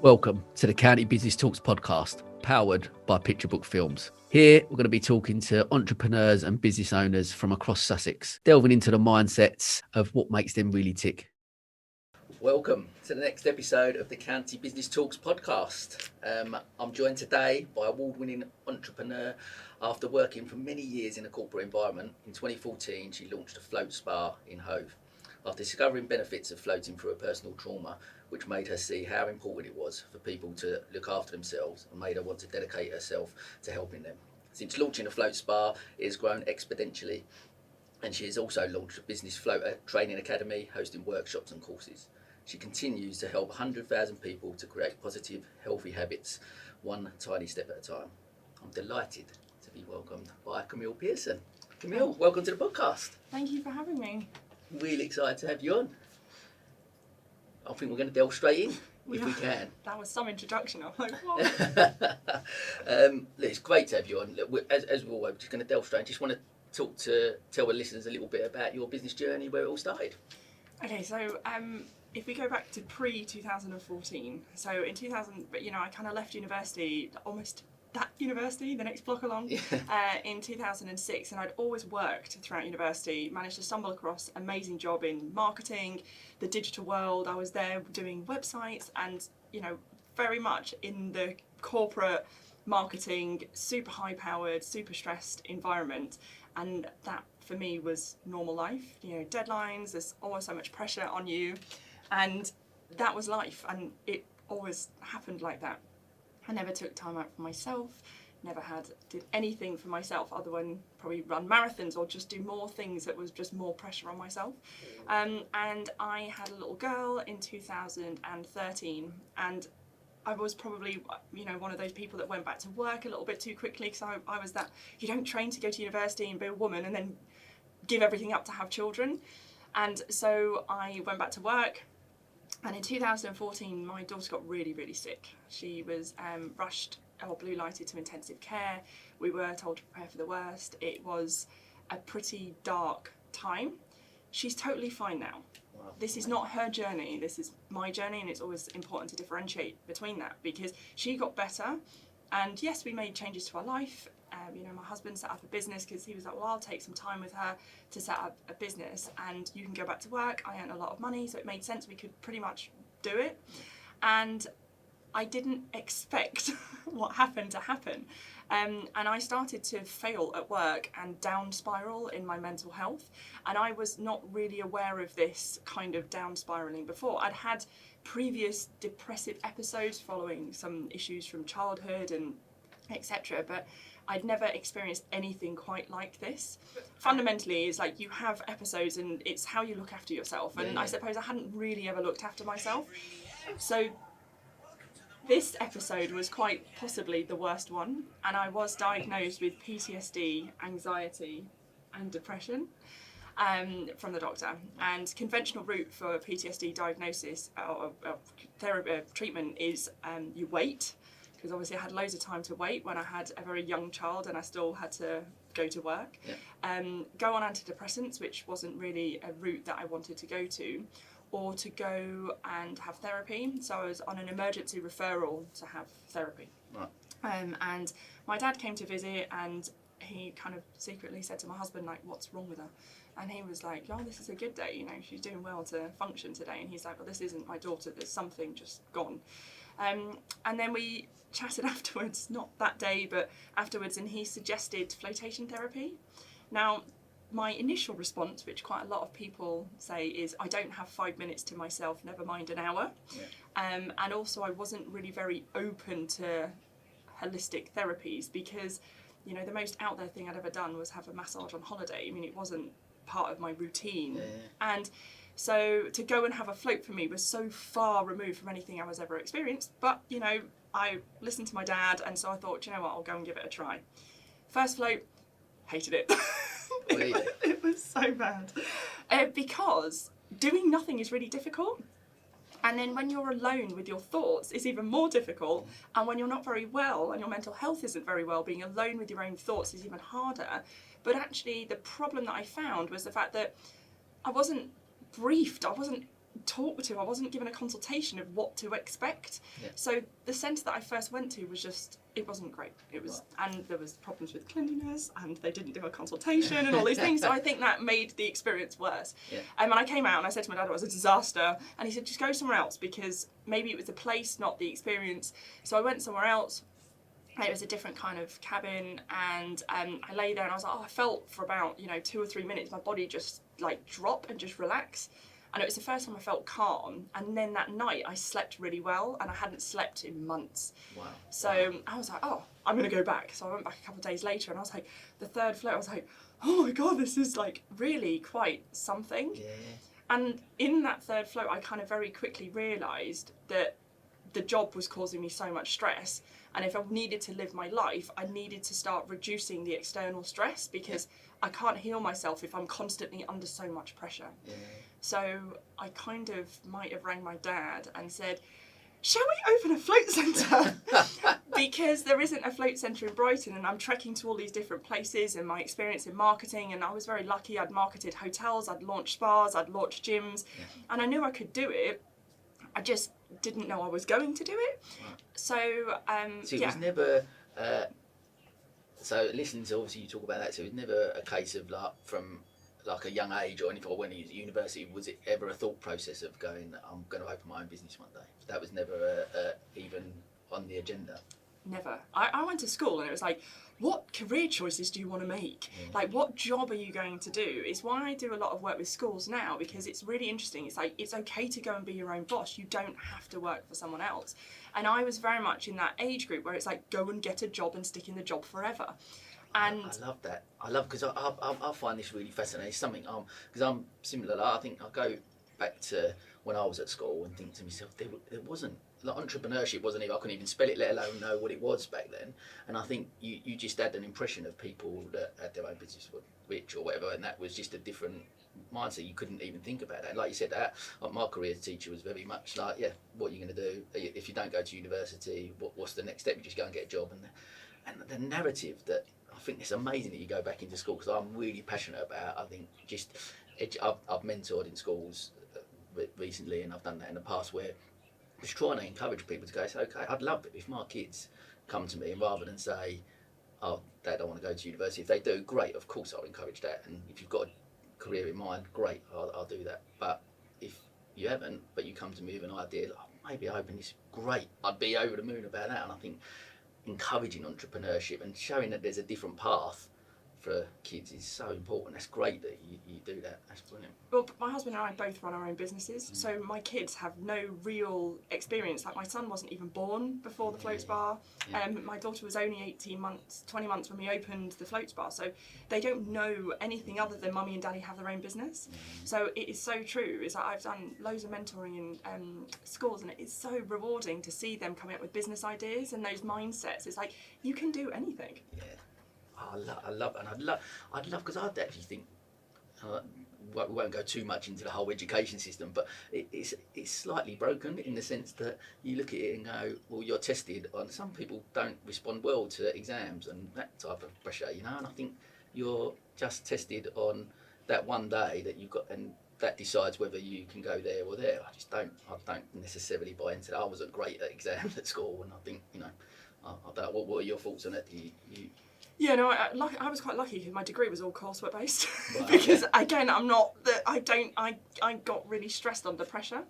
Welcome to the County Business Talks podcast, powered by Picture Book Films. Here, we're going to be talking to entrepreneurs and business owners from across Sussex, delving into the mindsets of what makes them really tick. Welcome to the next episode of the County Business Talks podcast. I'm joined today by award-winning entrepreneur. After working for many years in a corporate environment, in 2014, she launched a float spa in Hove. After discovering benefits of floating through a personal trauma, which made her see how important it was for people to look after themselves and made her want to dedicate herself to helping them. Since launching a float spa, it has grown exponentially, and she has also launched a business floater training academy, hosting workshops and courses. She continues to help 100,000 people to create positive, healthy habits, one tiny step at a time. I'm delighted to be welcomed by Camille Pierson. Camille, welcome to the podcast. Thank you for having me. Really excited to have you on. I think we're going to delve straight in, if we can. That was some introduction. I'm like, what? It's great to have you on. Look, as we all were, we're just going to delve straight in. Just want to tell the listeners a little bit about your business journey, where it all started. Okay, so if we go back to pre-2014, so in 2000, I kind of left university, almost that university, the next block along, in 2006, and I'd always worked throughout university, managed to stumble across an amazing job in marketing, the digital world. I was there doing websites and, very much in the corporate marketing, super high-powered, super stressed environment, and that for me was normal life. Deadlines, there's always so much pressure on you, and that was life, and it always happened like that. I never took time out for myself, never did anything for myself other than probably run marathons or just do more things that was just more pressure on myself. And I had a little girl in 2013, and I was probably, one of those people that went back to work a little bit too quickly, because I was that, you don't train to go to university and be a woman and then give everything up to have children. And so I went back to work. And in 2014, my daughter got really, really sick. She was rushed or blue lighted to intensive care. We were told to prepare for the worst. It was a pretty dark time. She's totally fine now. Wow. This is not her journey. This is my journey, and it's always important to differentiate between that, because she got better. And yes, we made changes to our life. My husband set up a business because he was like, well, I'll take some time with her to set up a business and you can go back to work. I earn a lot of money, so it made sense. We could pretty much do it. And I didn't expect what happened to happen. And I started to fail at work and down spiral in my mental health. And I was not really aware of this kind of down spiraling before. I'd had previous depressive episodes following some issues from childhood and etc. But I'd never experienced anything quite like this. Fundamentally, it's like you have episodes and it's how you look after yourself. And I suppose I hadn't really ever looked after myself. So this episode was quite possibly the worst one. And I was diagnosed with PTSD, anxiety and depression from the doctor. And conventional route for PTSD diagnosis or therapy treatment is you wait. Because obviously I had loads of time to wait when I had a very young child and I still had to go to work. Go on antidepressants, which wasn't really a route that I wanted to go to, or to go and have therapy. So I was on an emergency referral to have therapy. Right. And my dad came to visit and he kind of secretly said to my husband, like, what's wrong with her? And he was like, oh, this is a good day, she's doing well to function today. And he's like, well, this isn't my daughter, there's something just gone. And then we chatted afterwards, not that day, but afterwards, and he suggested flotation therapy. Now, my initial response, which quite a lot of people say, is I don't have 5 minutes to myself, never mind an hour. And also I wasn't really very open to holistic therapies because, the most out there thing I'd ever done was have a massage on holiday. It wasn't part of my routine. And so to go and have a float for me was so far removed from anything I was ever experienced. But, I listened to my dad, and so I thought, I'll go and give it a try. First float, hated it. It was so bad. Because doing nothing is really difficult. And then when you're alone with your thoughts, it's even more difficult. And when you're not very well and your mental health isn't very well, being alone with your own thoughts is even harder. But actually, the problem that I found was the fact that I wasn't briefed. I wasn't talked to, I wasn't given a consultation of what to expect. Yeah. So the centre that I first went to was just, it wasn't great. It was, right. And there was problems with cleanliness, and they didn't do a consultation and all these things. So I think that made the experience worse. Yeah. And I came out and I said to my dad it was a disaster, and he said just go somewhere else, because maybe it was the place, not the experience. So I went somewhere else. It was a different kind of cabin, and I lay there and I was like, I felt for about 2 or 3 minutes my body just like drop and just relax. And it was the first time I felt calm. And then that night I slept really well, and I hadn't slept in months. Wow. So I was like, I'm going to go back. So I went back a couple of days later, and I was like, the third float, I was like, oh my God, this is like really quite something. Yeah. And in that third float, I kind of very quickly realised that the job was causing me so much stress. And if I needed to live my life, I needed to start reducing the external stress, because I can't heal myself if I'm constantly under so much pressure. Yeah. So I kind of might have rang my dad and said, shall we open a float centre? Because there isn't a float centre in Brighton, and I'm trekking to all these different places, and my experience in marketing, and I was very lucky. I'd marketed hotels, I'd launched spas, I'd launched gyms, and I knew I could do it. I just didn't know I was going to do it. Right. So it was never, so listening to, obviously you talk about that, so it was never a case of like from like a young age or anything, or when you was at university, was it ever a thought process of going, I'm going to open my own business one day? That was never even on the agenda? Never. I went to school and it was like, what career choices do you want to make? Like, what job are you going to do? It's why I do a lot of work with schools now, because it's really interesting. It's like, it's okay to go and be your own boss. You don't have to work for someone else. And I was very much in that age group where it's like, go and get a job and stick in the job forever. And I love that. Because I find this really fascinating. It's something, because I'm similar. I think I go back to when I was at school and think to myself, there wasn't, like, entrepreneurship wasn't even, I couldn't even spell it, let alone know what it was back then. And I think you just had an impression of people that had their own business, were rich or whatever, and that was just a different mindset. You couldn't even think about that. And like you said, like my career teacher was very much like, what are you going to do? If you don't go to university, what's the next step? You just go and get a job. And the narrative that, I think it's amazing that you go back into school, because I'm really passionate about, I think, just, I've mentored in schools recently, and I've done that in the past, where I was trying to encourage people to go, okay, I'd love it if my kids come to me, and rather than say, oh, Dad, I want to go to university, if they do, great, of course I'll encourage that, and if you've got a career in mind, great, I'll do that. But if you haven't, but you come to me with an idea, maybe I open this, great, I'd be over the moon about that. And I think encouraging entrepreneurship and showing that there's a different path for kids is so important. That's great that you do that. That's brilliant. Well, my husband and I both run our own businesses, so my kids have no real experience. Like, my son wasn't even born before the Float Spa. My daughter was only 20 months when we opened the Float Spa, so they don't know anything other than Mummy and Daddy have their own business. So it is so true. It's like, I've done loads of mentoring in schools, and it is so rewarding to see them coming up with business ideas and those mindsets. It's like, you can do anything. Yeah. I love, and I'd love, because I'd actually think, we won't go too much into the whole education system, but it's slightly broken in the sense that you look at it and go, well, you're tested on, some people don't respond well to exams and that type of pressure, and I think you're just tested on that one day that you've got, and that decides whether you can go there or there. I don't necessarily buy into that. I wasn't great at exams at school, and I think, I don't know, what are your thoughts on it? Yeah, no, I was quite lucky because my degree was all coursework based. Wow. Because again, I got really stressed under pressure,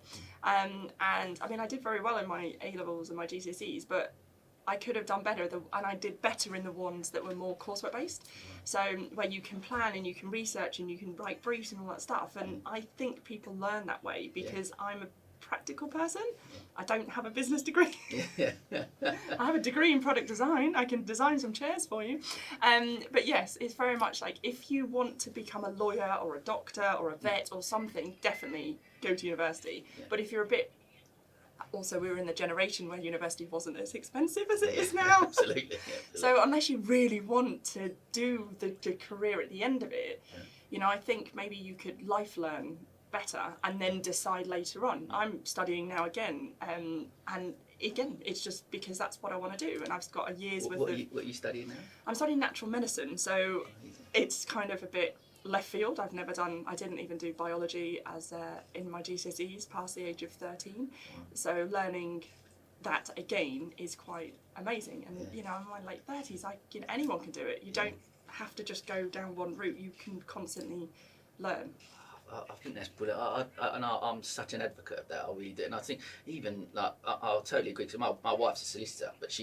and I mean, I did very well in my A levels and my GCSEs, but I could have done better, and I did better in the ones that were more coursework based. So where you can plan and you can research and you can write briefs and all that stuff, and I think people learn that way because I'm a practical person. I don't have a business degree. I have a degree in product design. I can design some chairs for you. But yes, it's very much like, if you want to become a lawyer or a doctor or a vet or something, definitely go to university. But if you're a bit, also we were in the generation where university wasn't as expensive as it is now. Absolutely. So unless you really want to do the career at the end of it, I think maybe you could life learn better and then decide later on. I'm studying now again, and again, it's just because that's what I want to do, and I've got a year's worth of... What are you studying now? I'm studying natural medicine, so it's kind of a bit left field. I didn't even do biology as in my GCSEs past the age of 13. So learning that again is quite amazing. And you know, in my late 30s, anyone can do it. You don't have to just go down one route. You can constantly learn. I think that's brilliant. I'm such an advocate of that. I really do, and I think even like I'll totally agree. Because my wife's a solicitor, but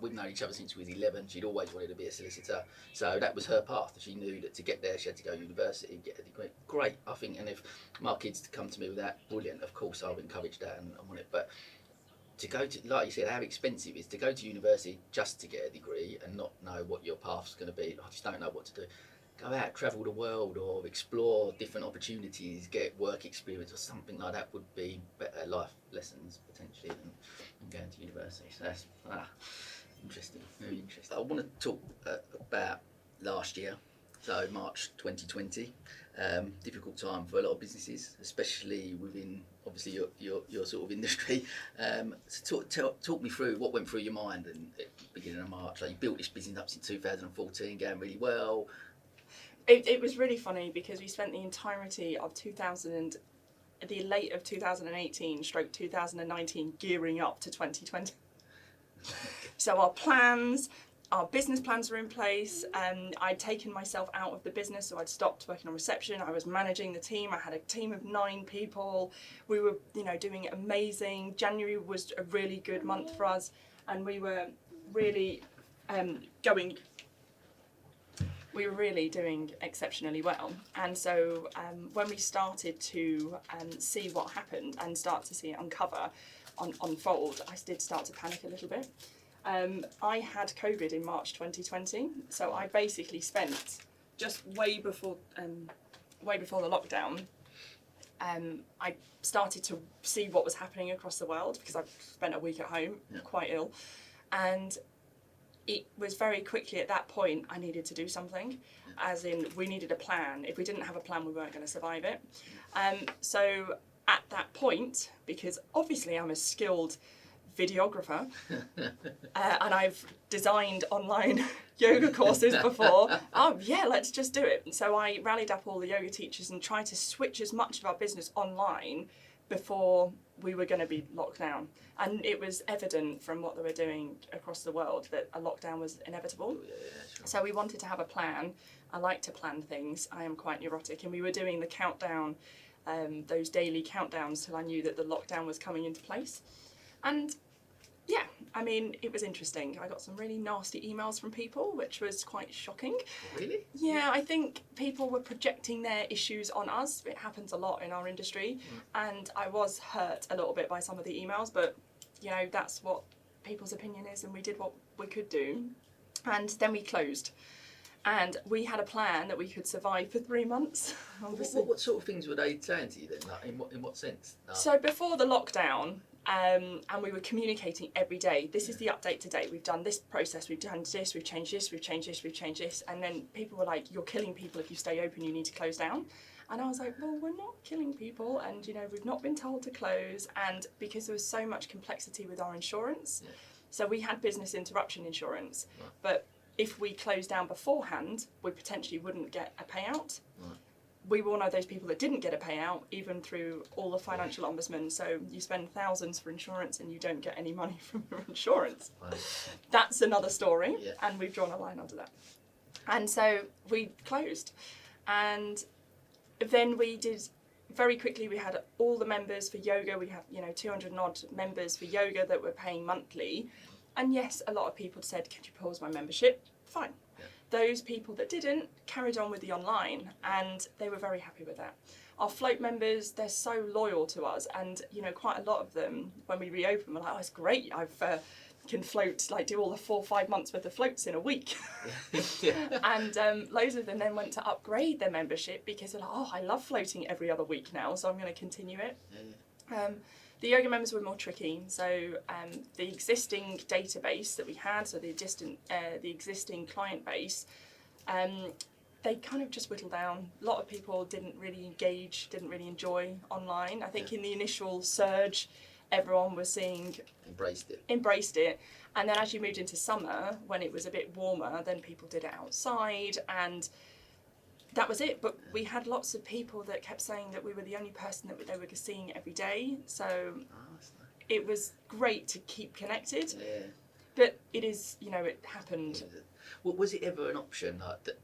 we've known each other since we was 11. She'd always wanted to be a solicitor, so that was her path. She knew that to get there, she had to go to university, get a degree. Great, I think. And if my kids come to me with that, brilliant. Of course, I'll encourage that and I want it. But to go to, like you said, how expensive it is to go to university just to get a degree and not know what your path's going to be. I just don't know what to do. Go out, travel the world, or explore different opportunities, get work experience or something like that would be better life lessons potentially than going to university. So that's interesting, very interesting. I want to talk about last year, so March 2020. Difficult time for a lot of businesses, especially within obviously your sort of industry. So talk me through what went through your mind at the beginning of March. Like you built this business up since 2014, going really well. It was really funny because we spent the entirety of the late of 2018 stroke 2019 gearing up to 2020. So our business plans were in place, and I'd taken myself out of the business, so I'd stopped working on reception. I was managing the team. I had a team of 9 people. We were, doing amazing. January was a really good month for us, and we were really doing exceptionally well. And so when we started to see what happened and start to see it unfold, I did start to panic a little bit. I had COVID in March 2020, so I basically spent just way before the lockdown. I started to see what was happening across the world because I spent a week at home, quite ill, and it was very quickly at that point I needed to do something, as in we needed a plan. If we didn't have a plan, we weren't going to survive it. So at that point, because obviously I'm a skilled videographer and I've designed online yoga courses before, let's just do it. So I rallied up all the yoga teachers and tried to switch as much of our business online before we were going to be locked down. And it was evident from what they were doing across the world that a lockdown was inevitable. Sure. So we wanted to have a plan. I like to plan things. I am quite neurotic. And we were doing the countdown, those daily countdowns till I knew that the lockdown was coming into place. And yeah, I mean, it was interesting. I got some really nasty emails from people, which was quite shocking. Really? Yeah, I think people were projecting their issues on us. It happens a lot in our industry. And I was hurt a little bit by some of the emails, but that's what people's opinion is, and we did what we could do. And then we closed. And we had a plan that we could survive for 3 months. What sort of things were they saying to you then? Like, in what sense? So before the lockdown, and we were communicating every day. This is the update today. We've done this process. We've done this. We've changed this. We've changed this. We've changed this. And then people were like, "You're killing people if you stay open. You need to close down." And I was like, "Well, we're not killing people, and we've not been told to close." And because there was so much complexity with our insurance, so we had business interruption insurance, but if we closed down beforehand, we potentially wouldn't get a payout. We were one of those people that didn't get a payout, even through all the financial ombudsman. So you spend thousands for insurance and you don't get any money from your insurance. That's another story, and we've drawn a line under that. And so we closed. And then we did, very quickly, we had all the members for yoga. We have, 200 and odd members for yoga that were paying monthly. And yes, a lot of people said, "Could you pause my membership?" Fine. Those people that didn't carried on with the online, and they were very happy with that. Our float members, they're so loyal to us, and quite a lot of them, when we reopen, were like, "Oh, it's great, I've can float, do all the 4 or 5 months worth of floats in a week." And loads of them then went to upgrade their membership because they're like, "Oh, I love floating every other week now, so I'm going to continue it." The yoga members were more tricky. So the existing database that we had, so the existing client base, they kind of just whittled down. A lot of people didn't really engage, didn't really enjoy online. I think in the initial surge, everyone was embraced it. And then as you moved into summer, when it was a bit warmer, then people did it outside, and that was it. But we had lots of people that kept saying that we were the only person that they were seeing every day. So That's nice. it was great to keep connected. Yeah. But it is, it happened. Well, was it ever an option? Like,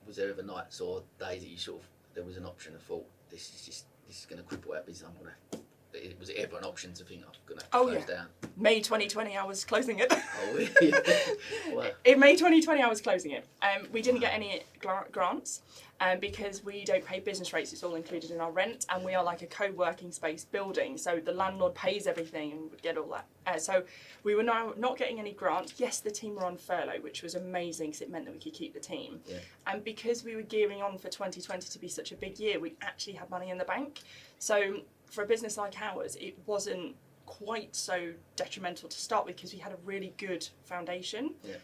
was there ever nights or days that you sort of there was an option and thought this is going to cripple our business? Was it ever an option to think I'm going to have to close down? May 2020, I was closing it. Oh, yeah. Wow. In May 2020, I was closing it. We didn't get any grants because we don't pay business rates. It's all included in our rent, and we are like a co-working space building. So the landlord pays everything and would get all that. So we were now not getting any grants. Yes, the team were on furlough, which was amazing because it meant that we could keep the team. Yeah. And because we were gearing on for 2020 to be such a big year, we actually had money in the bank. So for a business like ours, it wasn't quite so detrimental to start with because we had a really good foundation. Yeah.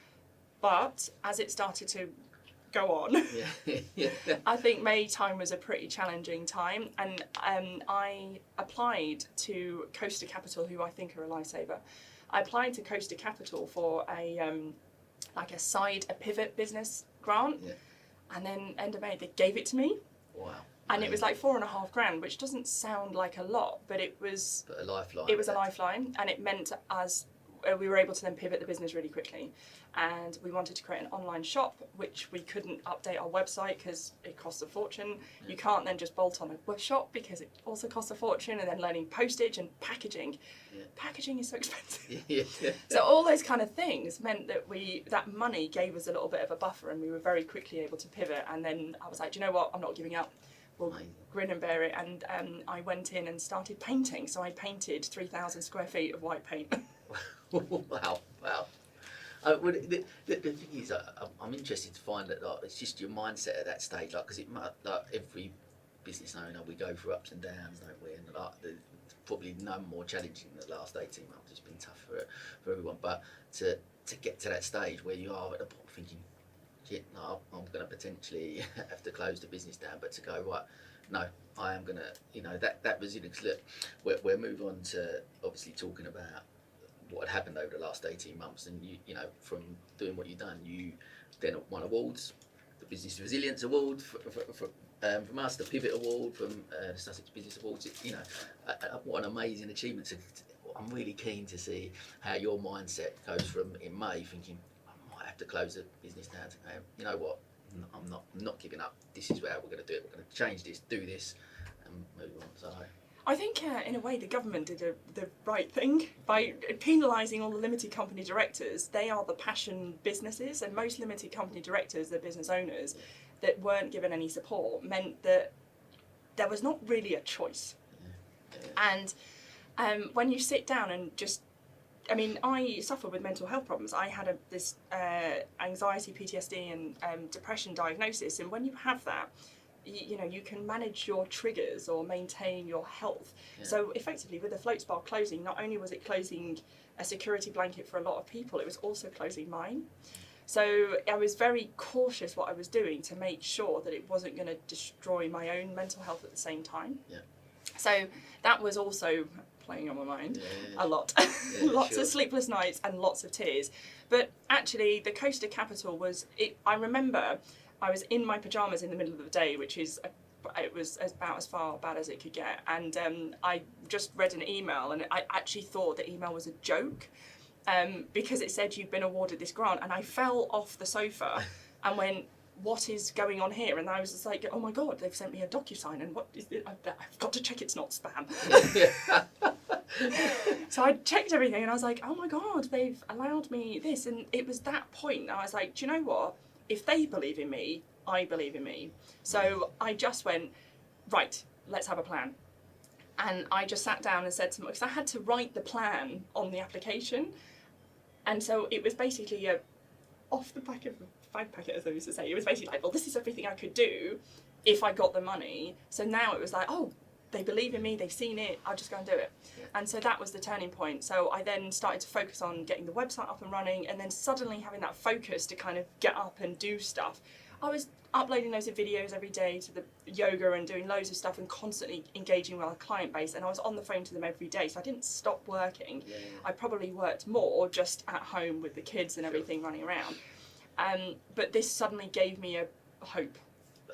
But as it started to go on, Yeah. I think May time was a pretty challenging time, and I applied to Coaster Capital, who I think are a lifesaver. I applied to Coaster Capital for a pivot business grant, and then end of May they gave it to me. Wow. And it was like $4,500, which doesn't sound like a lot, but it was a lifeline. It was a lifeline, and it meant we were able to then pivot the business really quickly. And we wanted to create an online shop, which we couldn't update our website because it costs a fortune. Yeah. You can't then just bolt on a web shop because it also costs a fortune, and then learning postage and packaging. Yeah. Packaging is so expensive. Yeah. So all those kind of things meant that that money gave us a little bit of a buffer, and we were very quickly able to pivot. And then I was like, do you know what? I'm not giving up. We'll grin and bear it. And I went in and started painting. So I painted 3,000 square feet of white paint. Wow. Well, the thing is, I'm interested to find that it's just your mindset at that stage, because every business owner, we go through ups and downs, don't we? And there's probably none more challenging than the last 18 months. It's been tough for everyone, but to get to that stage where you are at the point thinking, shit, no, I'm going to potentially have to close the business down, but to go, right, no, I am going to, that resilience. Look, we'll move on to obviously talking about what had happened over the last 18 months, and from doing what you've done, you then won awards, the Business Resilience Award from us, the Pivot Award from the Sussex Business Awards. What an amazing achievement. I'm really keen to see how your mindset goes from in May thinking, have to close the business down to go, you know what, I'm not giving up. This is how we're going to do it. We're going to change this, do this, and move on. So I think in a way the government did the right thing by penalising all the limited company directors. They are the passion businesses, and most limited company directors, the business owners, that weren't given any support, meant that there was not really a choice. And when you sit down and just, I suffer with mental health problems. I had this anxiety, PTSD, and depression diagnosis. And when you have that, you can manage your triggers or maintain your health. Yeah. So effectively, with the float spa closing, not only was it closing a security blanket for a lot of people, it was also closing mine. So I was very cautious what I was doing to make sure that it wasn't going to destroy my own mental health at the same time. Yeah. So that was also playing on my mind a lot. Lots of sleepless nights and lots of tears. But actually, the Coaster Capital I remember I was in my pyjamas in the middle of the day, which is, it was about as far bad as it could get. And I just read an email, and I actually thought the email was a joke because it said you've been awarded this grant. And I fell off the sofa and went, what is going on here? And I was just like, oh my God, they've sent me a DocuSign, and what is it? I've got to check it's not spam. So I checked everything, and I was like, oh my God, they've allowed me this. And it was that point I was like, do you know what? If they believe in me, I believe in me. So I just went, right, let's have a plan. And I just sat down and said to them, because I had to write the plan on the application. And so it was basically off the back of a fag packet, as I used to say. It was basically like, well, this is everything I could do if I got the money. So now it was like, oh, they believe in me, they've seen it, I'll just go and do it. Yeah. And so that was the turning point. So I then started to focus on getting the website up and running, and then suddenly having that focus to kind of get up and do stuff. I was uploading loads of videos every day to the yoga and doing loads of stuff and constantly engaging with our client base, and I was on the phone to them every day, so I didn't stop working. Yeah. I probably worked more just at home with the kids and everything running around. But this suddenly gave me a hope.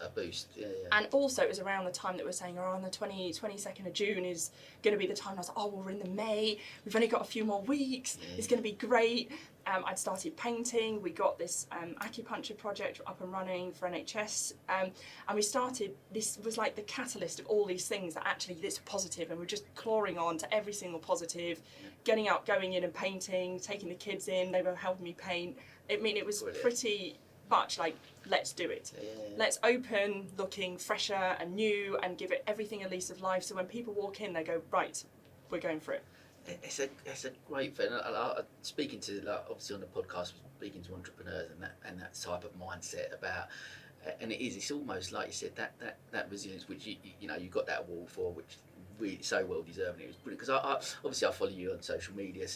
a boost. Yeah. And also it was around the time that we're saying, on the 22nd of June is going to be the time. I was like, oh, well, we're in the May, we've only got a few more weeks, it's going to be great. I'd started painting, we got this acupuncture project up and running for NHS, and we started, this was like the catalyst of all these things that actually this was positive, and we're just clawing on to every single positive, getting up, going in and painting, taking the kids in, they were helping me paint. I mean, it was brilliant. Pretty much like, let's do it. Let's open looking fresher and new and give it everything a lease of life, so when people walk in they go, right, we're going for it. It's a great thing. Speaking to, like, obviously on the podcast, speaking to entrepreneurs and that type of mindset about, and it's almost like you said, that resilience, which you know you got that award for, which really so well deserving. It was brilliant, because I obviously I follow you on social media,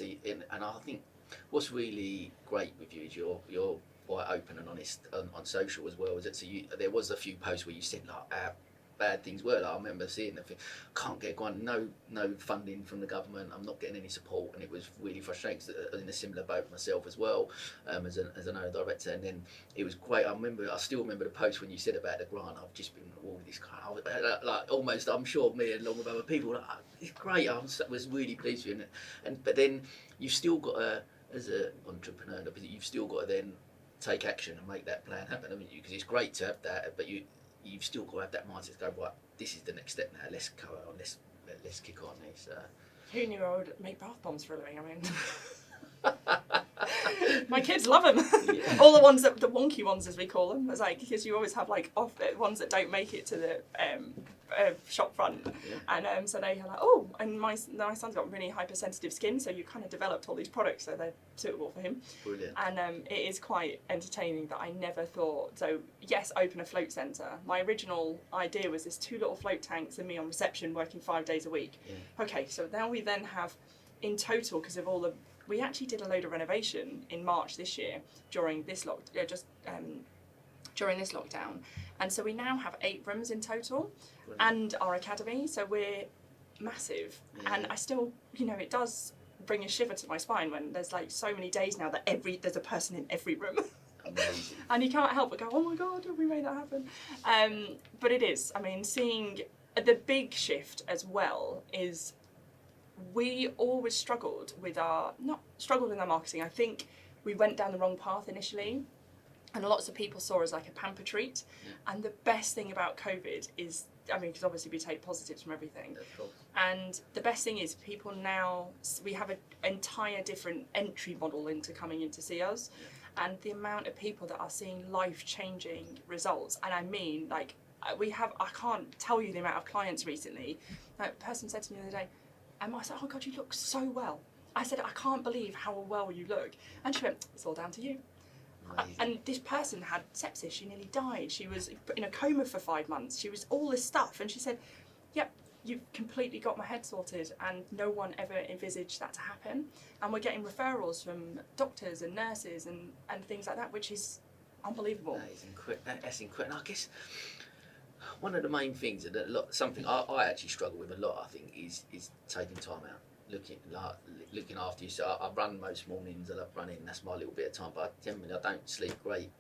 and I think what's really great with you is you're quite open and honest on social as well. Is it? So there was a few posts where you said like bad things were. Like, I remember seeing that, can't get one, no funding from the government, I'm not getting any support, and it was really frustrating, cause I was in a similar boat myself as well, as an art director. And then it was great. I still remember the post when you said about the grant. I've just been all this kind of, like almost, I'm sure me along with other people, like, it's great. I was really pleased with it. But then you've still got to, as an entrepreneur, you've still got to then take action and make that plan happen, haven't you? Because it's great to have that, but you've still got to have that mindset to go, right, this is the next step now, let's go on, let's kick on this. Who knew I would make bath bombs for a living? I mean, my kids love them. Yeah. All the ones the wonky ones, as we call them. It's like, because you always have like ones that don't make it to the shop front, and so they are like, oh, and my son's got really hypersensitive skin, so you kind of developed all these products so they're suitable for him. Brilliant. And it is quite entertaining that I never thought. So yes, open a float centre. My original idea was this 2 little float tanks and me on reception working 5 days a week. Okay, so now we then have, in total, because of all the, we actually did a load of renovation in March this year during this during this lockdown, and so we now have 8 rooms in total. Brilliant. And our academy, so we're massive. And I still, it does bring a shiver to my spine when there's like so many days now that there's a person in every room. Amazing. And you can't help but go, oh my god, have we made that happen? But it is, I mean, seeing the big shift as well is, we always struggled with our marketing. I think we went down the wrong path initially, and lots of people saw us like a pamper treat. And the best thing about COVID is, I mean, because obviously we take positives from everything. And the best thing is, people now, we have an entire different entry model into coming in to see us. And the amount of people that are seeing life-changing results, and I mean, like, I can't tell you the amount of clients recently. Like, a person said to me the other day, and I said, oh God, you look so well. I said, I can't believe how well you look. And she went, it's all down to you. And this person had sepsis, she nearly died. She was in a coma for 5 months. She was all this stuff. And she said, yep, you've completely got my head sorted. And no one ever envisaged that to happen. And we're getting referrals from doctors and nurses and things like that, which is unbelievable. That's incredible. I guess one of the main things that something I actually struggle with a lot, I think, is taking time out, looking after you. So I run most mornings. I love running. That's my little bit of time. But generally, I don't sleep great.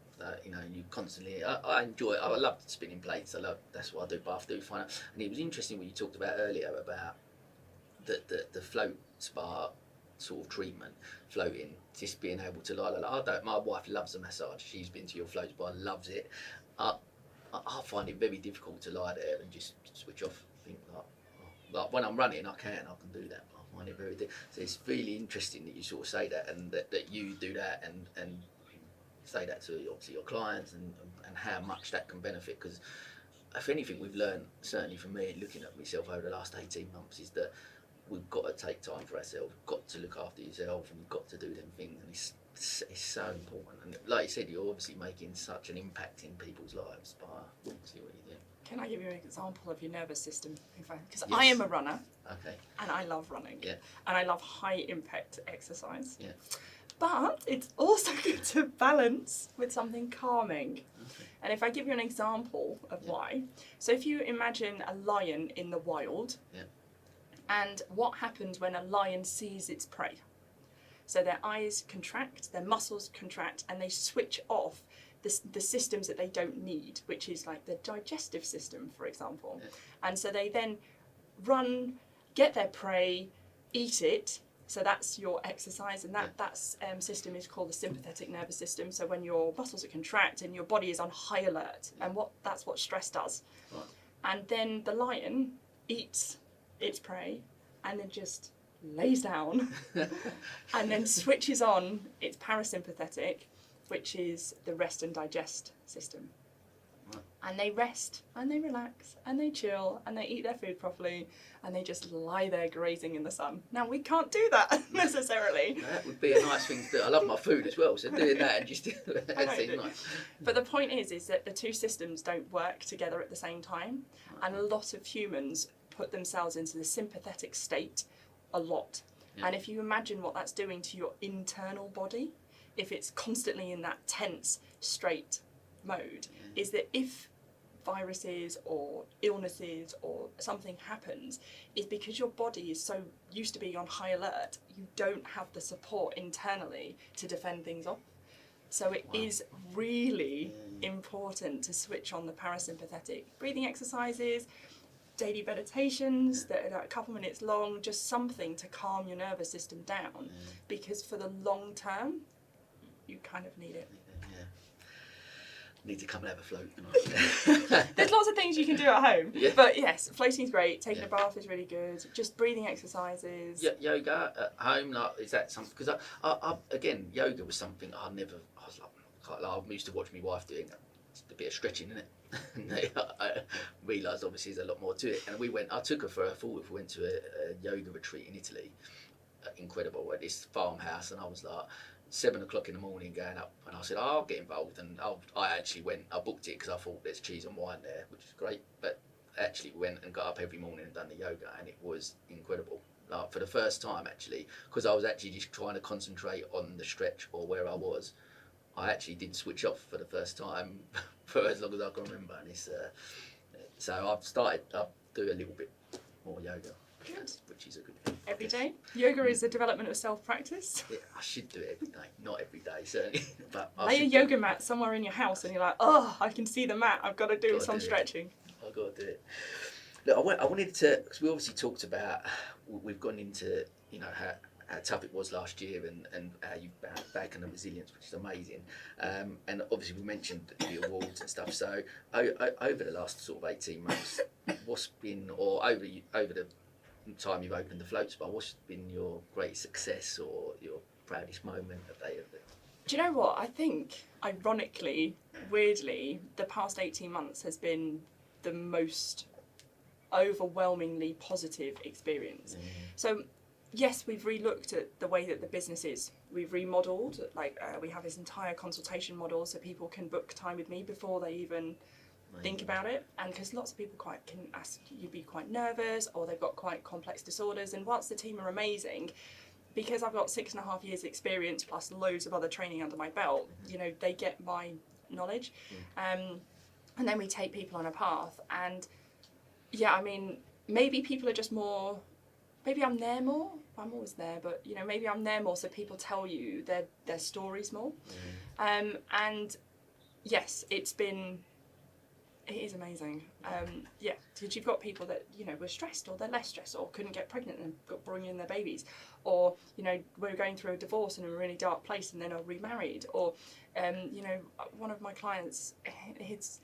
You constantly. I enjoy it. I love spinning plates. That's what I do. But I do find out. And it was interesting what you talked about earlier about the float spa sort of treatment, floating, just being able to my wife loves a massage. She's been to your float spa, loves it. I find it very difficult to lie there and just switch off. Think like when I'm running, I can do that. But I find it very difficult. So it's really interesting that you sort of say that, and that you do that, and say that to obviously your clients, and how much that can benefit. Because if anything, we've learned, certainly from me looking at myself over the last 18 months, is that we've got to take time for ourselves. We've got to look after yourself, and we've got to do them things. And it's so important. And like you said, you're obviously making such an impact in people's lives by obviously what you do. Can I give you an example of your nervous system? Because yes. I am a runner. Okay. And I love running. Yeah. And I love high impact exercise. Yeah. But it's also good to balance with something calming. Okay. And if I give you an example of why. So if you imagine a lion in the wild. Yeah. And what happens when a lion sees its prey? So their eyes contract, their muscles contract, and they switch off the systems that they don't need, which is like the digestive system, for example. And so they then run, get their prey, eat it. So that's your exercise, and that system is called the sympathetic nervous system. So when your muscles are contract and your body is on high alert, and that's what stress does. Right. And then the lion eats its prey, and then just lays down, and then switches on its parasympathetic, which is the rest and digest system. Right. And they rest, and they relax, and they chill, and they eat their food properly, and they just lie there grazing in the sun. Now, we can't do that necessarily. That would be a nice thing to do. I love my food as well, so doing that and just that seems nice. But the point is that the two systems don't work together at the same time, and a lot of humans put themselves into the sympathetic state a lot. Yeah. And if you imagine what that's doing to your internal body, if it's constantly in that tense, straight mode, is that if viruses or illnesses or something happens, is because your body is so used to being on high alert, you don't have the support internally to defend things off. So it is really important to switch on the parasympathetic breathing exercises, daily meditations that are a couple minutes long, just something to calm your nervous system down, because for the long term, you kind of need it. Need to come and have a float. There's lots of things you can do at home, but yes, floating's great. Taking a bath is really good. Just breathing exercises. Yoga at home, like, is that something? Because I again, yoga was something I used to watch my wife doing. It's a bit of stretching, isn't it? I realised obviously there's a lot more to it. And I took her for a full. We went to a yoga retreat in Italy. Incredible, at this farmhouse, and I was like 7 o'clock in the morning going up, and I said, I'll get involved, and I actually went. I booked it because I thought there's cheese and wine there, which is great, but I actually went and got up every morning and done the yoga, and it was incredible. Like, for the first time, actually, because I was actually just trying to concentrate on the stretch or where I was, I actually did switch off for the first time for as long as I can remember, and it's so I've do a little bit more yoga. Good. Which is a good thing. Every day? Yoga is the development of self-practice. Yeah, I should do it every day. Not every day, certainly. But lay a yoga mat somewhere in your house and you're like, oh, I can see the mat. I've got to do some stretching. I've got to do it. Look, I wanted to, because we obviously talked about, we've gone into, how tough it was last year and how you bounced back and the resilience, which is amazing. And obviously we mentioned the awards and stuff. So over the last sort of 18 months, what's been, or over the time you've opened the float spa, what's been your great success or your proudest moment of day of it? Do you know what? I think, ironically, weirdly, the past 18 months has been the most overwhelmingly positive experience. So yes, we've re-looked at the way that the business is. We've remodeled, we have this entire consultation model so people can book time with me before they even think about it, and because lots of people can ask you be quite nervous, or they've got quite complex disorders, and whilst the team are amazing, because I've got 6.5 years experience plus loads of other training under my belt, they get my knowledge, and then we take people on a path, and maybe people are just more, maybe I'm there more, I'm always there, but maybe I'm there more so people tell you their stories more, and yes, it is amazing. Because you've got people that, were stressed, or they're less stressed, or couldn't get pregnant and got brought in their babies, or, we're going through a divorce and in a really dark place and then are remarried, or, one of my clients, he's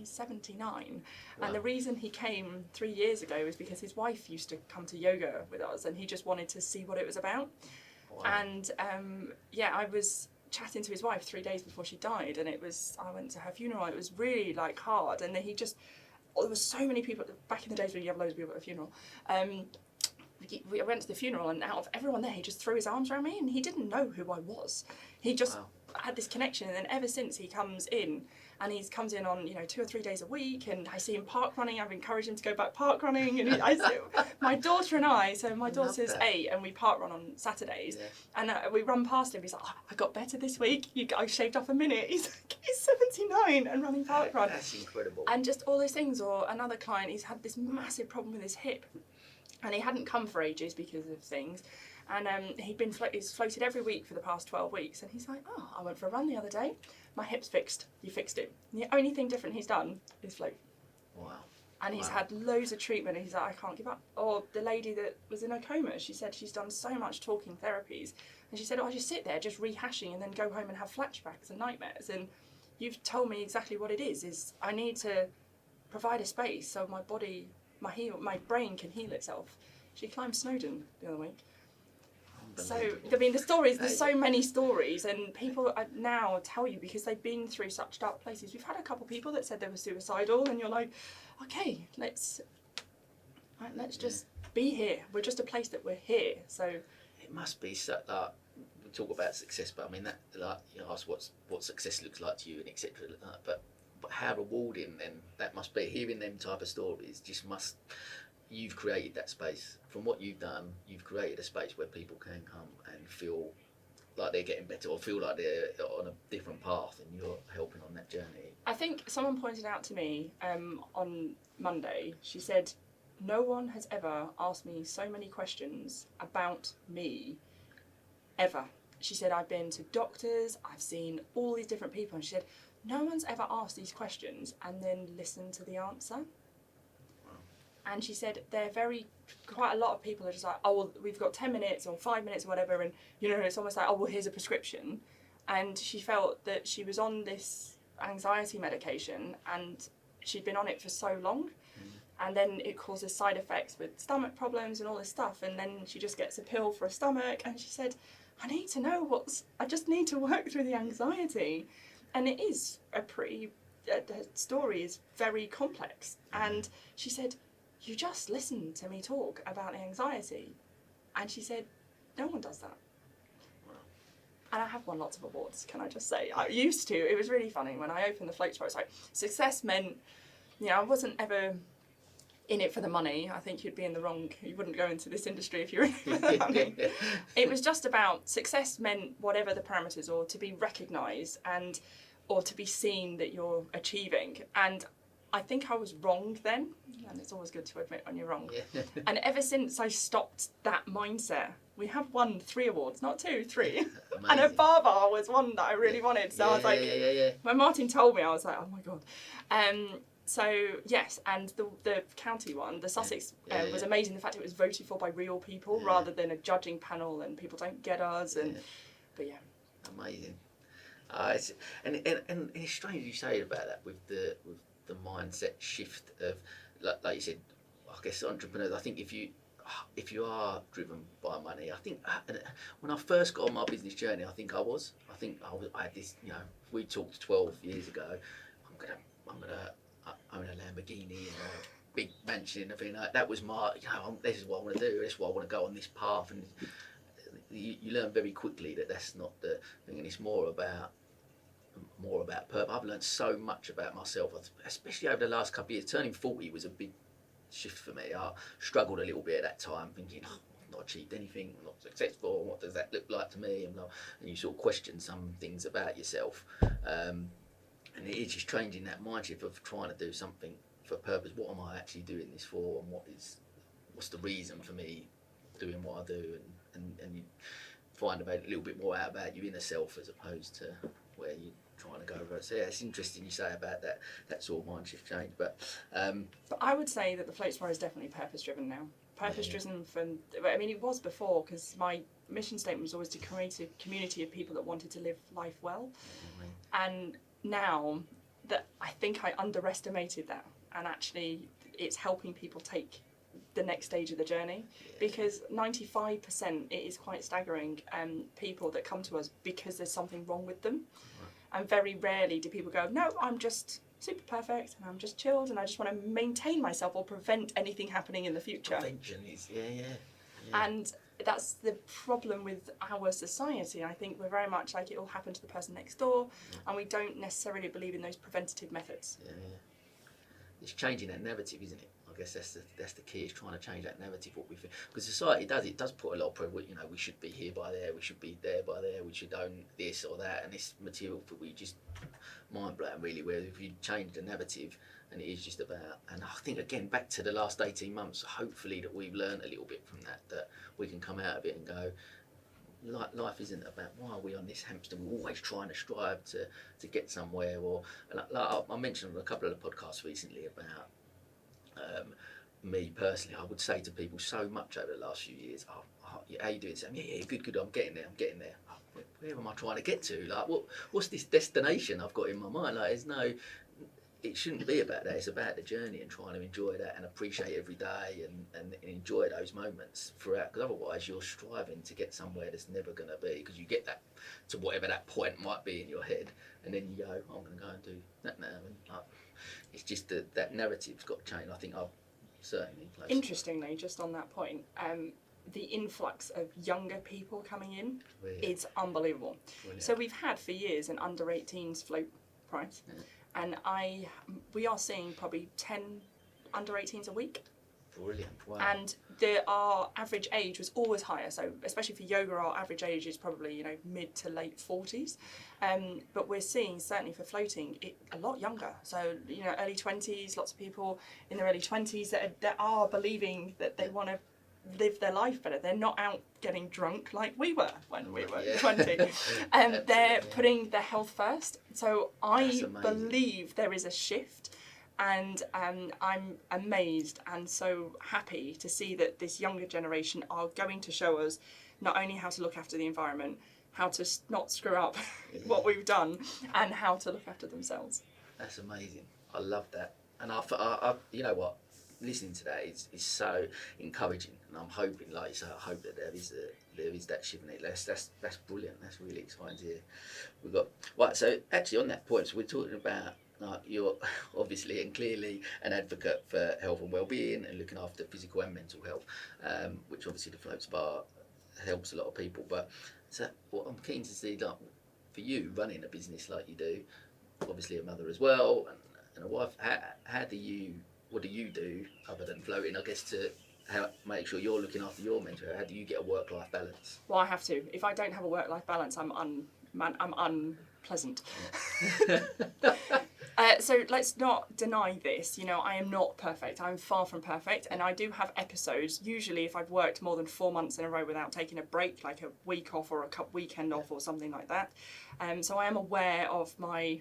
79, and the reason he came 3 years ago was because his wife used to come to yoga with us, and he just wanted to see what it was about. Wow. And, I was chatting to his wife 3 days before she died, and I went to her funeral. It was really hard, and then there was so many people back in the days when you have loads of people at a funeral. I went to the funeral, and out of everyone there, he just threw his arms around me, and he didn't know who I was. He just had this connection, and then ever since he comes in, and he comes in on 2 or 3 days a week, and I see him park running. I've encouraged him to go back park running, and my daughter and I, so my daughter's 8, and we park run on Saturdays, and we run past him. He's like, I got better this week. I shaved off a minute. He's 79 and running park run. That's incredible. And just all those things. Or another client, he's had this massive problem with his hip, and he hadn't come for ages because of things. And he's floated every week for the past 12 weeks. And he's like, oh, I went for a run the other day. My hip's fixed. You fixed it. And the only thing different he's done is float. Wow. And he's had loads of treatment, and he's like, I can't give up. Or the lady that was in a coma, she said she's done so much talking therapies. And she said, I just sit there just rehashing and then go home and have flashbacks and nightmares. And you've told me exactly what it is I need to provide a space so my body, my brain can heal itself. She climbed Snowdon the other week. So, I mean, the stories, there's so many stories, and people now tell you because they've been through such dark places. We've had a couple of people that said they were suicidal, and you're like, okay, let's just be here. We're just a place that we're here. So it must be so, we talk about success, but I mean, that, like, you ask what success looks like to you and etc. But how rewarding then that must be. Hearing them type of stories just must. You've created that space. From what you've done, you've created a space where people can come and feel like they're getting better or feel like they're on a different path, and you're helping on that journey. I think someone pointed out to me on Monday, she said, no one has ever asked me so many questions about me, ever. She said, I've been to doctors, I've seen all these different people, and she said, no one's ever asked these questions and then listened to the answer. And she said quite a lot of people are just like, oh, well, we've got 10 minutes or 5 minutes or whatever. And, you know, it's almost like, oh, well, here's a prescription. And she felt that she was on this anxiety medication and she'd been on it for so long. And then it causes side effects with stomach problems and all this stuff. And then she just gets a pill for a stomach. And she said, I need to know I just need to work through the anxiety. And it is the story is very complex. And she said, you just listen to me talk about the anxiety. And she said, no one does that. Wow. And I have won lots of awards, can I just say. I used to. It was really funny. When I opened the float store, it's like, success meant, you know, I wasn't ever in it for the money. I think you wouldn't go into this industry if you're in it for the money. It was just about success meant whatever the parameters, or to be recognised or to be seen that you're achieving. And I think I was wrong then, and it's always good to admit when you're wrong. Yeah. And ever since I stopped that mindset, we have won 3 awards, not 2, 3. And a bar was one that I really wanted. So I was like, when Martin told me, I was like, oh my God. So yes, and the county one, the Sussex, was amazing. The fact it was voted for by real people rather than a judging panel, and people don't get us. But yeah, amazing. And it's strange you say about that with the mindset shift of, like you said, I guess entrepreneurs. I think if you are driven by money, I think when I first got on my business journey, I had this, you know, we talked 12 years ago, I'm gonna own a Lamborghini and a big mansion and everything. That was my, you know, this is what I want to do. This is why I want to go on this path. And you learn very quickly that that's not the thing, and it's more about purpose. I've learned so much about myself, especially over the last couple of years. Turning 40 was a big shift for me. I struggled a little bit at that time, thinking, I've not achieved anything, I'm not successful, what does that look like to me? And you sort of question some things about yourself. And it is just changing that mindset of trying to do something for a purpose. What am I actually doing this for, and what's the reason for me doing what I do, and you find a little bit more out about your inner self as opposed to where you're trying to go over. So yeah, it's interesting you say about that sort of mind shift change. But I would say that the float spar is definitely purpose driven now. Purpose driven from, I mean, it was before, because my mission statement was always to create a community of people that wanted to live life well. And now that I think I underestimated that, and actually it's helping people take the next stage of the journey, because 95% it is quite staggering people that come to us because there's something wrong with them. And very rarely do people go, no, I'm just super perfect and I'm just chilled and I just want to maintain myself or prevent anything happening in the future. Prevention is, And that's the problem with our society. I think we're very much like, it will happen to the person next door, and we don't necessarily believe in those preventative methods. It's changing that narrative, isn't it? I I guess that's the key, is trying to change that narrative. What we think, because society does put a lot of pressure. You know, we should be here by there, we should be there by there, we should own this or that, and this material that we just mind blowing really. Where if you change the narrative, and it is just about, and I think again back to the last 18 months, hopefully that we've learned a little bit from that we can come out of it and go, life isn't about why are we on this hamster. We're always trying to strive to get somewhere. Or like I mentioned on a couple of the podcasts recently about me personally. I would say to people so much over the last few years, yeah, how you doing, Sam? Yeah, good, I'm getting there. Oh, where am I trying to get to? Like, what's this destination I've got in my mind? Like, it shouldn't be about that. It's about the journey and trying to enjoy that and appreciate every day and enjoy those moments throughout. Because otherwise, you're striving to get somewhere that's never going to be. Because you get that to whatever that point might be in your head, and then you go, I'm going to go and do that now. And it's just that narrative's got to change. I think I've certainly. Interestingly, just on that point, the influx of younger people coming in is unbelievable. Brilliant. So we've had for years an under 18s float price. Yeah. And we are seeing probably 10 under 18s a week. Brilliant. Wow. And our average age was always higher. So especially for yoga, our average age is probably mid to late 40s. But we're seeing certainly for floating it a lot younger. So early 20s. Lots of people in their early 20s that are believing that they want to live their life better. They're not out getting drunk like we were when we were 20. They're putting their health first. So I believe there is a shift, and I'm amazed and so happy to see that this younger generation are going to show us not only how to look after the environment, how to not screw up what we've done, and how to look after themselves. That's amazing. I love that. And I you know what? Listening to that is so encouraging, and I'm hoping, like you say, I hope that there is that shift in it. That's brilliant. That's really exciting to hear. We've got right. So actually, on that point, so we're talking about you're obviously and clearly an advocate for health and well-being and looking after physical and mental health, which obviously the Float Spa helps a lot of people. But so what I'm keen to see, like for you running a business like you do, obviously a mother as well and a wife. What do you do other than floating, I guess, to make sure you're looking after your mental health? How do you get a work-life balance? Well, I have to. If I don't have a work-life balance, I'm unpleasant. So let's not deny this. I am not perfect. I'm far from perfect, and I do have episodes. Usually, if I've worked more than 4 months in a row without taking a break, like a week off or a weekend off or something like that. So I am aware of my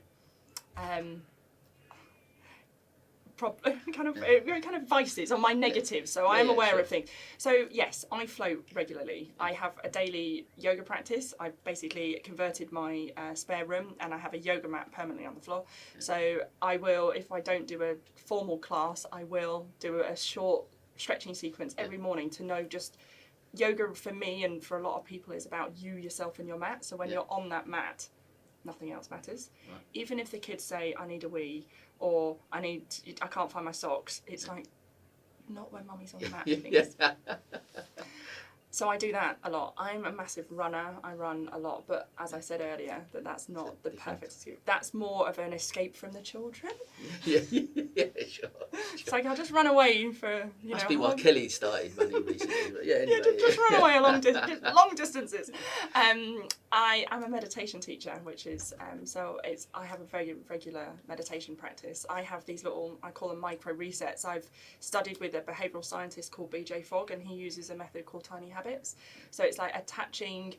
kind of vices or my negatives, so I am aware of things. So yes, I float regularly. I have a daily yoga practice. I basically converted my spare room, and I have a yoga mat permanently on the floor. So I will, if I don't do a formal class, I will do a short stretching sequence every morning to know just yoga for me and for a lot of people is about you, yourself and your mat. So when you're on that mat, nothing else matters. Right. Even if the kids say, I need a wee, or I can't find my socks, it's like, not when mummy's on the mat, please. So I do that a lot. I'm a massive runner. I run a lot, but as I said earlier, that's not the perfect excuse. That's more of an escape from the children. Yeah, sure. It's like I'll just run away for, Must be why Kelly started running recently. But yeah, anyway, just run away long distances. I am a meditation teacher, which is I have a very regular meditation practice. I have these I call them micro resets. I've studied with a behavioural scientist called BJ Fogg, and he uses a method called tiny habits. So it's like attaching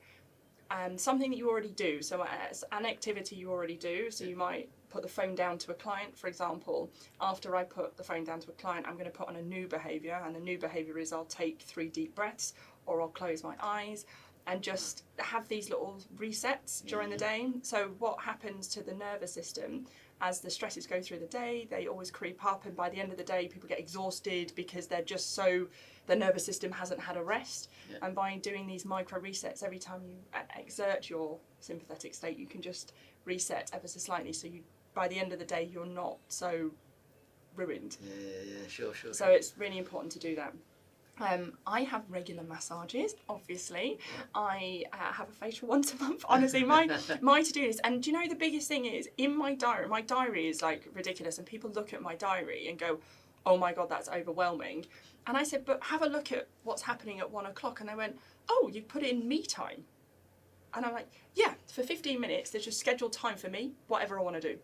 something that you already do. So as an activity you already do. So you might put the phone down to a client, for example. After I put the phone down to a client, I'm going to put on a new behaviour, and the new behaviour is I'll take 3 deep breaths, or I'll close my eyes and just have these little resets during the day. So what happens to the nervous system as the stresses go through the day, they always creep up, and by the end of the day people get exhausted because they're just the nervous system hasn't had a rest. And by doing these micro resets, every time you exert your sympathetic state, you can just reset ever so slightly, so by the end of the day you're not so ruined. Sure. So it's really important to do that. I have regular massages, obviously. I have a facial once a month. Honestly, my to-do list. And do you know the biggest thing is, in my diary is like ridiculous, and people look at my diary and go, oh my God, that's overwhelming. And I said, but have a look at what's happening at 1 o'clock. And they went, oh, you've put in me time. And I'm like, yeah, for 15 minutes, there's just scheduled time for me, whatever I want to do.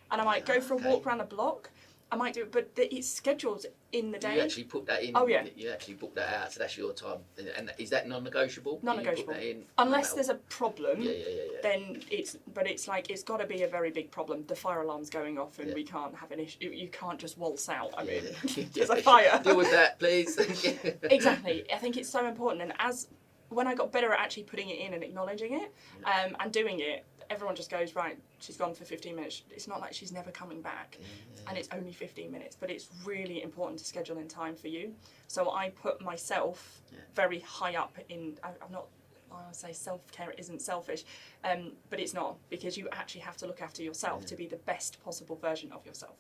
And I might go for a walk around the block. I might do it, but it's scheduled in the day. You actually put that in. Oh, yeah. You actually book that out, so that's your time. And is that non-negotiable? Non-negotiable. In, unless there's a problem, yeah. then it's like, it's got to be a very big problem. The fire alarm's going off and we can't have an issue. You can't just waltz out. I mean, there's a fire. Deal with that, please. Exactly. I think it's so important. And when I got better at actually putting it in and acknowledging it and doing it, everyone just goes, right, she's gone for 15 minutes. It's not like she's never coming back and it's only 15 minutes, but it's really important to schedule in time for you. So I put myself very high up in, I'm not, I would say self-care isn't selfish, but it's not, because you actually have to look after yourself to be the best possible version of yourself.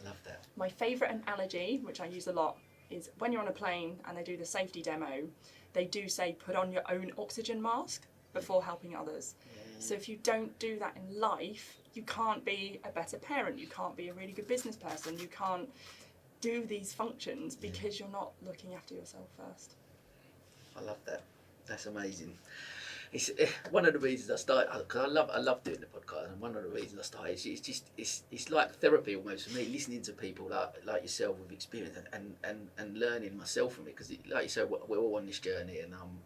I love that. My favourite analogy, which I use a lot, is when you're on a plane and they do the safety demo, they do say put on your own oxygen mask before helping others. So if you don't do that in life, you can't be a better parent, you can't be a really good business person, you can't do these functions because you're not looking after yourself first. I love that. That's amazing. It's one of the reasons I started, because I love doing the podcast, and one of the reasons I started, it's like therapy almost for me, listening to people like yourself with experience and learning myself from it, because like you said, we're all on this journey, and I'm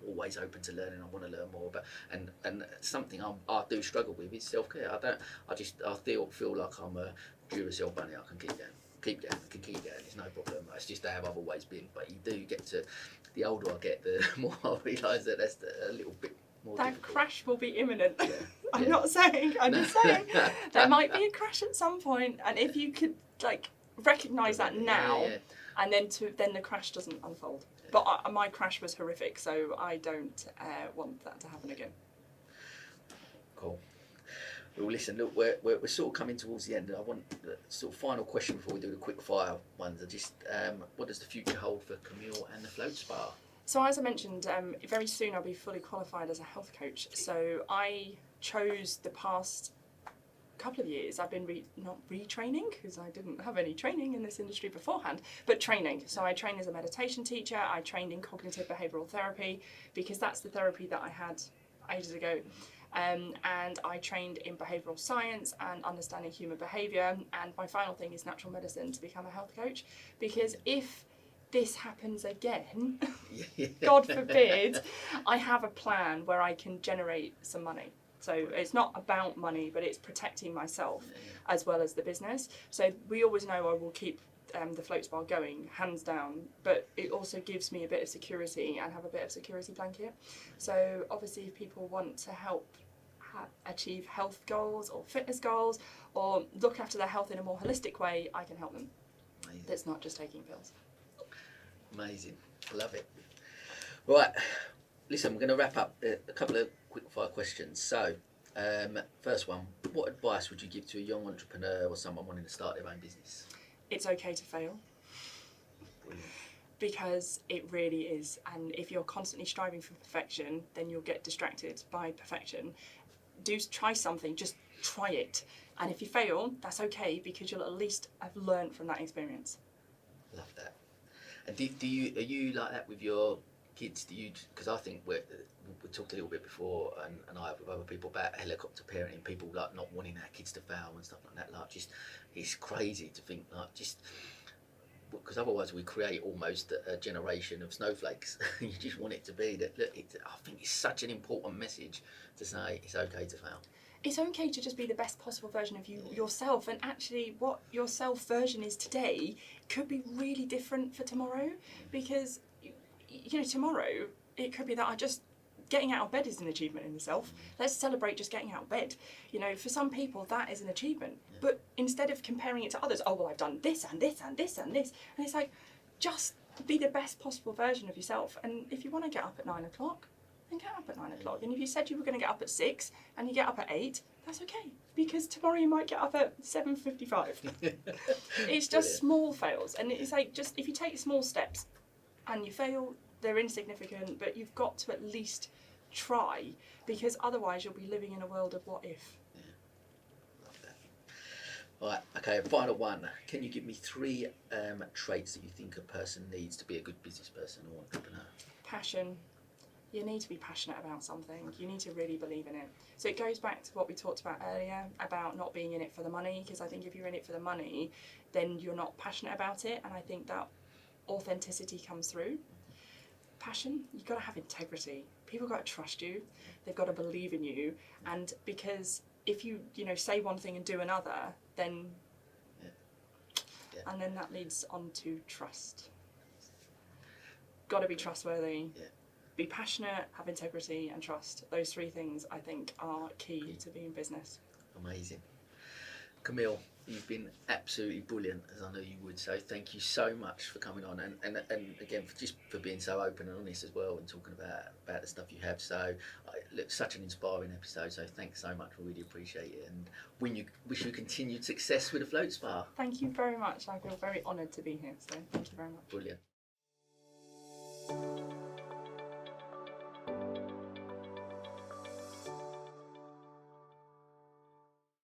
always open to learning. I want to learn more, but and something I do struggle with is self-care. I feel like I'm a Duracell bunny. I can keep going. It's no problem. It's just how I've always been. But you do get to, the older I get, the more I realise that that's a little bit more difficult. Crash will be imminent. Yeah. I'm not saying. I'm just saying there might be a crash at some point, and if you could recognise that now, and then the crash doesn't unfold. But my crash was horrific, so I don't want that to happen again. Cool. Well, listen, look, we're sort of coming towards the end, and I want the sort of final question before we do the quick fire ones. What does the future hold for Camille and the Float Spa? So as I mentioned, very soon I'll be fully qualified as a health coach. So I chose the past couple of years, I've been not retraining, because I didn't have any training in this industry beforehand, but training. So I trained as a meditation teacher, I trained in cognitive behavioural therapy, because that's the therapy that I had ages ago. And I trained in behavioural science and understanding human behaviour, and my final thing is natural medicine to become a health coach, because if this happens again, God forbid, I have a plan where I can generate some money. So it's not about money, but it's protecting myself as well as the business. So we always know I will keep the Float Spa going, hands down, but it also gives me a bit of security and have a bit of security blanket. So obviously if people want to help achieve health goals or fitness goals, or look after their health in a more holistic way, I can help them. Amazing. That's not just taking pills. Amazing. Love it. Right, listen, we're going to wrap up a couple of quick fire questions. So, first one, what advice would you give to a young entrepreneur or someone wanting to start their own business? It's okay to fail. Brilliant. Because it really is. And if you're constantly striving for perfection, then you'll get distracted by perfection. Try something, just try it. And if you fail, that's okay, because you'll at least have learned from that experience. Love that. And are you like that with your kids? Because I think we talked a little bit before, and I with other people about helicopter parenting, people like not wanting their kids to fail and stuff like that. Like, just it's crazy to think because otherwise we create almost a generation of snowflakes. You just want it to be that. Look, I think it's such an important message to say it's okay to fail. It's okay to just be the best possible version of yourself, and actually what your self version is today could be really different for tomorrow, because tomorrow it could be that getting out of bed is an achievement in itself. Let's celebrate just getting out of bed. For some people that is an achievement. But instead of comparing it to others, oh, well, I've done this and this and this and this. And it's like, just be the best possible version of yourself. And if you want to get up at 9 o'clock, then get up at 9 o'clock. And if you said you were going to get up at 6 and you get up at 8, that's okay. Because tomorrow you might get up at 7:55. It's just small fails. And it's like, just if you take small steps and you fail, they're insignificant, but you've got to at least try, because otherwise you'll be living in a world of what if. Yeah. Love that. All right, okay, final one. Can you give me 3 traits that you think a person needs to be a good business person or entrepreneur? Passion. You need to be passionate about something. You need to really believe in it. So it goes back to what we talked about earlier about not being in it for the money, because I think if you're in it for the money, then you're not passionate about it, and I think that authenticity comes through. Passion, you've got to have integrity. People got to trust you. They've got to believe in you, and because if you say one thing and do another, then and then that leads on to trust. Got to be trustworthy. Be passionate, have integrity and trust. Those 3 things I think are key to being business. Amazing. Camille, you've been absolutely brilliant, as I know you would. So thank you so much for coming on, and again for being so open and honest as well, and talking about the stuff you have. So look, such an inspiring episode. So thanks so much. We really appreciate it, and wish you continued success with the Float Spa. Thank you very much. I feel very honoured to be here. So thank you very much. Brilliant.